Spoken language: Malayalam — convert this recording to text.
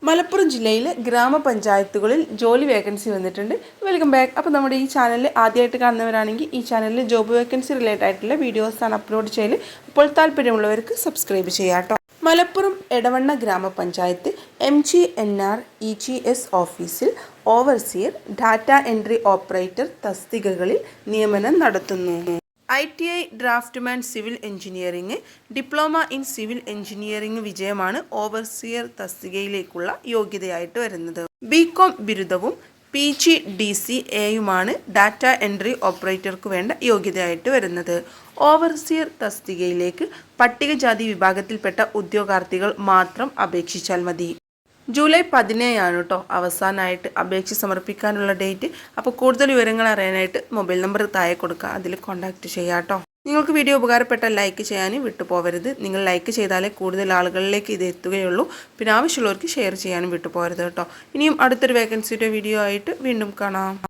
മലപ്പുറം ജില്ലയിലെ ഗ്രാമപഞ്ചായത്തുകളിൽ ജോലി വേക്കൻസി വന്നിട്ടുണ്ട്. Welcome back. അപ്പോൾ നമ്മുടെ ഈ ചാനൽ ആദ്യമായിട്ട് കാണുന്നവരാണെങ്കിൽ ഈ ചാനലിൽ ജോബ് വേക്കൻസി റിലേറ്റഡ് ആയിട്ടുള്ള വീഡിയോസാണ് അപ്ലോഡ് ചെയ്യൽ. അപ്പോൾ താല്പര്യമുള്ളവർക്ക് സബ്സ്ക്രൈബ് ചെയ്യാം കേട്ടോ. മലപ്പുറം എടവണ്ണ ഗ്രാമപഞ്ചായത്ത് MGNR EGS ഓഫീസിൽ ഓവർസിയർ, ഡാറ്റ എൻട്രി ഓപ്പറേറ്റർ തസ്തികകളിൽ നിയമനം നടത്തുന്നു. ITI draughtsman civil engineering, diploma in civil engineering വിജയമാണ് ഓവർസിയർ തസ്തികയിലേക്കുള്ള യോഗ്യതയായിട്ട് വരുന്നത്. BCom ബിരുദവും PGDCAയുമാണ് ഡാറ്റ എൻട്രി ഓപ്പറേറ്റർക്ക് വേണ്ട യോഗ്യതയായിട്ട് വരുന്നത്. ഓവർസിയർ തസ്തികയിലേക്ക് പട്ടികജാതി വിഭാഗത്തിൽപ്പെട്ട ഉദ്യോഗാർത്ഥികൾ മാത്രം അപേക്ഷിച്ചാൽ മതി. ജൂലൈ 17 കേട്ടോ അവസാനമായിട്ട് അപേക്ഷ സമർപ്പിക്കാനുള്ള ഡേറ്റ്. അപ്പോൾ കൂടുതൽ വിവരങ്ങൾ അറിയാനായിട്ട് മൊബൈൽ നമ്പർ താഴെ കൊടുക്കുക, അതിൽ കോൺടാക്റ്റ് ചെയ്യാം കേട്ടോ. നിങ്ങൾക്ക് വീഡിയോ ഉപകാരപ്പെട്ടാൽ ലൈക്ക് ചെയ്യാനും വിട്ടുപോകരുത്. നിങ്ങൾ ലൈക്ക് ചെയ്താലേ കൂടുതൽ ആളുകളിലേക്ക് ഇത് എത്തുകയുള്ളൂ. പിന്നെ ആവശ്യമുള്ളവർക്ക് ഷെയർ ചെയ്യാനും വിട്ടുപോകരുത് കേട്ടോ. ഇനിയും അടുത്തൊരു വേക്കൻസിയുടെ വീഡിയോ ആയിട്ട് വീണ്ടും കാണാം.